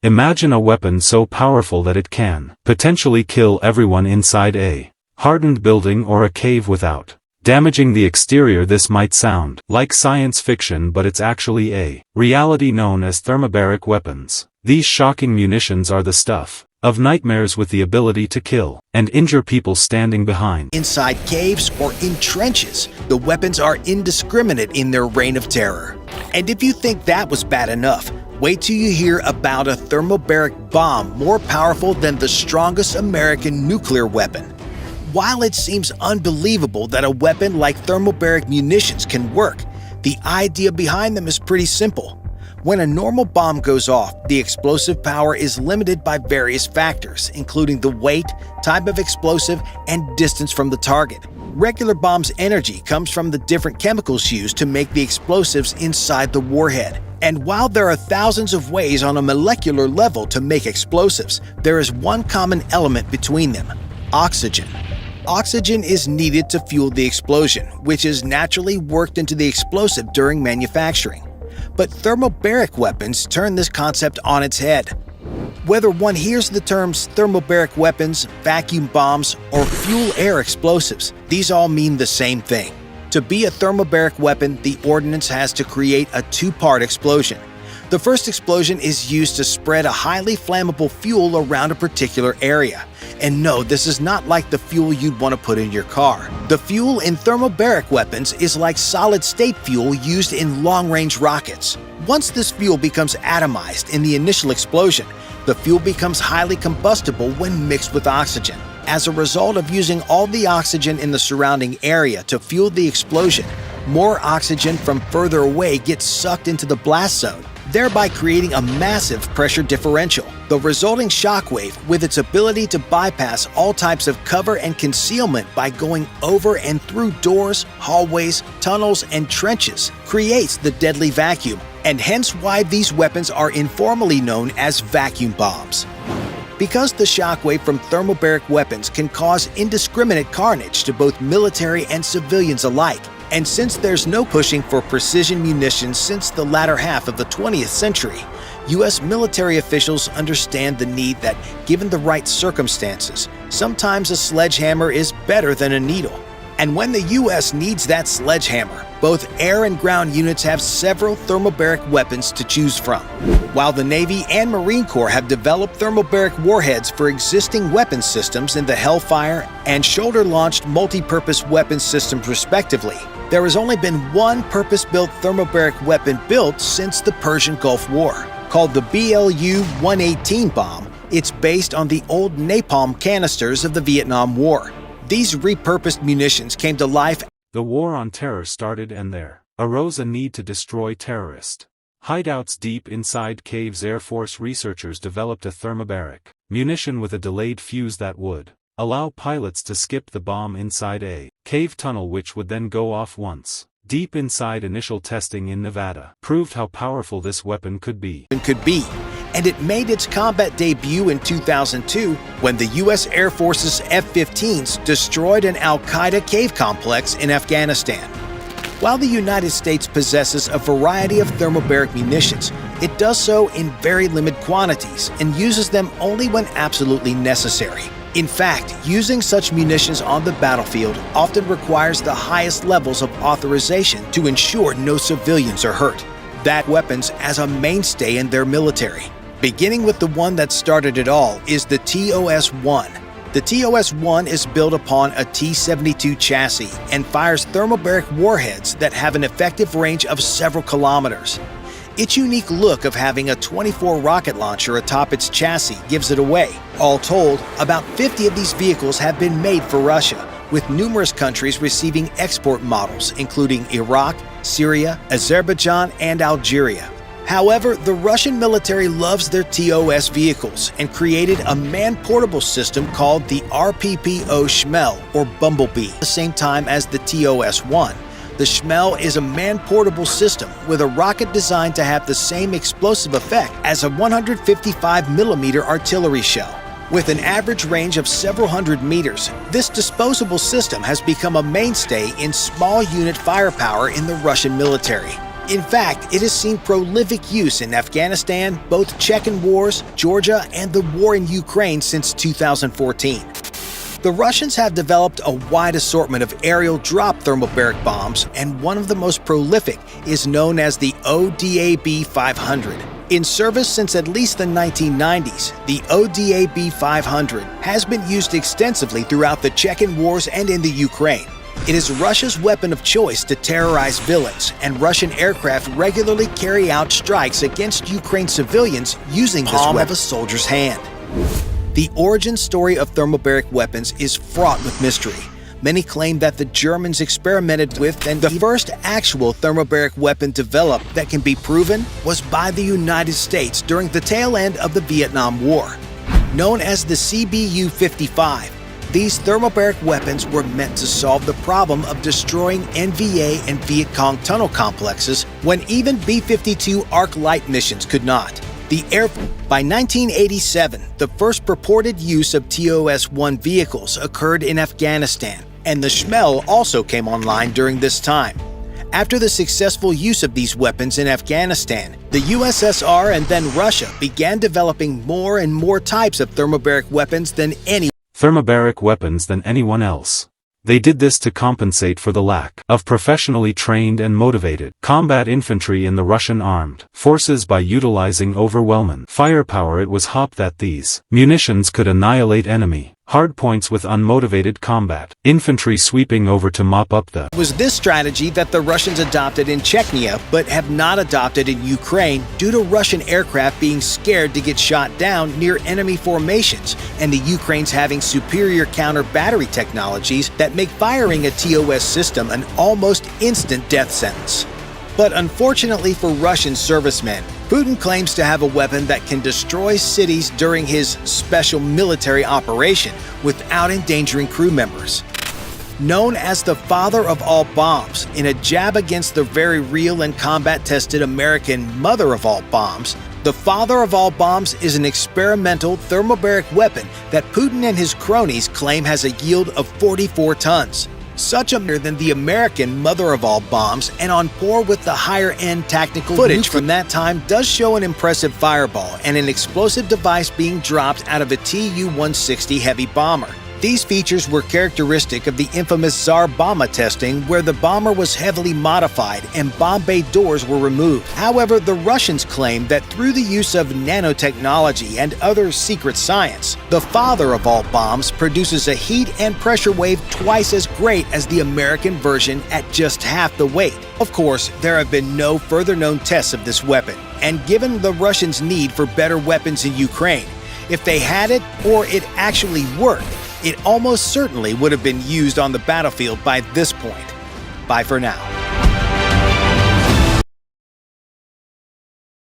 Imagine a weapon so powerful that it can potentially kill everyone inside a hardened building or a cave without damaging the exterior. This might sound like science fiction, but it's actually a reality known as thermobaric weapons. These shocking munitions are the stuff of nightmares, with the ability to kill and injure people standing behind. Inside caves or in trenches, the weapons are indiscriminate in their reign of terror. And if you think that was bad enough, wait till you hear about a thermobaric bomb more powerful than the strongest American nuclear weapon. While it seems unbelievable that a weapon like thermobaric munitions can work, the idea behind them is pretty simple. When a normal bomb goes off, the explosive power is limited by various factors, including the weight, type of explosive, and distance from the target. Regular bombs' energy comes from the different chemicals used to make the explosives inside the warhead. And while there are thousands of ways on a molecular level to make explosives, there is one common element between them: oxygen. Oxygen is needed to fuel the explosion, which is naturally worked into the explosive during manufacturing. But thermobaric weapons turn this concept on its head. Whether one hears the terms thermobaric weapons, vacuum bombs, or fuel-air explosives, these all mean the same thing. To be a thermobaric weapon, the ordnance has to create a two-part explosion. The first explosion is used to spread a highly flammable fuel around a particular area. And no, this is not like the fuel you'd want to put in your car. The fuel in thermobaric weapons is like solid-state fuel used in long-range rockets. Once this fuel becomes atomized in the initial explosion, the fuel becomes highly combustible when mixed with oxygen. As a result of using all the oxygen in the surrounding area to fuel the explosion, more oxygen from further away gets sucked into the blast zone, thereby creating a massive pressure differential. The resulting shockwave, with its ability to bypass all types of cover and concealment by going over and through doors, hallways, tunnels, and trenches, creates the deadly vacuum, and hence why these weapons are informally known as vacuum bombs. Because the shockwave from thermobaric weapons can cause indiscriminate carnage to both military and civilians alike, and since there's no pushing for precision munitions since the latter half of the 20th century, U.S. military officials understand the need that, given the right circumstances, sometimes a sledgehammer is better than a needle. And when the U.S. needs that sledgehammer, both air and ground units have several thermobaric weapons to choose from. While the Navy and Marine Corps have developed thermobaric warheads for existing weapon systems in the Hellfire and shoulder-launched multi-purpose weapon systems respectively, there has only been one purpose-built thermobaric weapon built since the Persian Gulf War. Called the BLU-118 bomb, it's based on the old napalm canisters of the Vietnam War. These repurposed munitions came to life. The war on terror started, and there arose a need to destroy terrorist hideouts deep inside caves. Air Force researchers developed a thermobaric munition with a delayed fuse that would allow pilots to skip the bomb inside a cave tunnel, which would then go off once deep inside. Initial testing in Nevada proved how powerful this weapon could be. And it made its combat debut in 2002 when the U.S. Air Force's F-15s destroyed an Al-Qaeda cave complex in Afghanistan. While the United States possesses a variety of thermobaric munitions, it does so in very limited quantities and uses them only when absolutely necessary. In fact, using such munitions on the battlefield often requires the highest levels of authorization to ensure no civilians are hurt. That weapons as a mainstay in their military. Beginning with the one that started it all is the TOS-1. The TOS-1 is built upon a T-72 chassis and fires thermobaric warheads that have an effective range of several kilometers. Its unique look of having a 24 rocket launcher atop its chassis gives it away. All told, about 50 of these vehicles have been made for Russia, with numerous countries receiving export models, including Iraq, Syria, Azerbaijan, and Algeria. However, the Russian military loves their TOS vehicles and created a man-portable system called the RPPO Shmel, or Bumblebee. At the same time as the TOS-1, the Shmel is a man-portable system with a rocket designed to have the same explosive effect as a 155mm artillery shell. With an average range of several hundred meters, this disposable system has become a mainstay in small unit firepower in the Russian military. In fact, it has seen prolific use in Afghanistan, both Chechen wars, Georgia, and the war in Ukraine since 2014. The Russians have developed a wide assortment of aerial drop thermobaric bombs, and one of the most prolific is known as the ODAB-500. In service since at least the 1990s, the ODAB-500 has been used extensively throughout the Chechen wars and in the Ukraine. It is Russia's weapon of choice to terrorize villains, and Russian aircraft regularly carry out strikes against Ukraine civilians using this weapon of a soldier's hand. The origin story of thermobaric weapons is fraught with mystery. Many claim that the Germans experimented with, and the first actual thermobaric weapon developed that can be proven was by the United States during the tail end of the Vietnam War. Known as the CBU-55, these thermobaric weapons were meant to solve the problem of destroying NVA and Viet Cong tunnel complexes when even B-52 Arc Light missions could not. By 1987, the first purported use of TOS-1 vehicles occurred in Afghanistan, and the Shmel also came online during this time. After the successful use of these weapons in Afghanistan, the USSR and then Russia began developing more and more types of thermobaric weapons than anyone else. They did this to compensate for the lack of professionally trained and motivated combat infantry in the Russian armed forces by utilizing overwhelming firepower. It was hoped that these munitions could annihilate enemy hardpoints with unmotivated combat infantry sweeping over to mop up the. It was this strategy that the Russians adopted in Chechnya but have not adopted in Ukraine due to Russian aircraft being scared to get shot down near enemy formations, and the Ukrainians having superior counter-battery technologies that make firing a TOS system an almost instant death sentence. But unfortunately for Russian servicemen, Putin claims to have a weapon that can destroy cities during his special military operation without endangering crew members. Known as the father of all bombs, in a jab against the very real and combat-tested American mother of all bombs, the father of all bombs is an experimental thermobaric weapon that Putin and his cronies claim has a yield of 44 tons. Such a more than the American mother of all bombs, and on par with the higher-end tactical footage from that time does show an impressive fireball and an explosive device being dropped out of a Tu-160 heavy bomber. These features were characteristic of the infamous Tsar Bomba testing, where the bomber was heavily modified and bomb bay doors were removed. However, the Russians claim that through the use of nanotechnology and other secret science, the father of all bombs produces a heat and pressure wave twice as great as the American version at just half the weight. Of course, there have been no further known tests of this weapon, and given the Russians' need for better weapons in Ukraine, if they had it or it actually worked, it almost certainly would have been used on the battlefield by this point. Bye for now.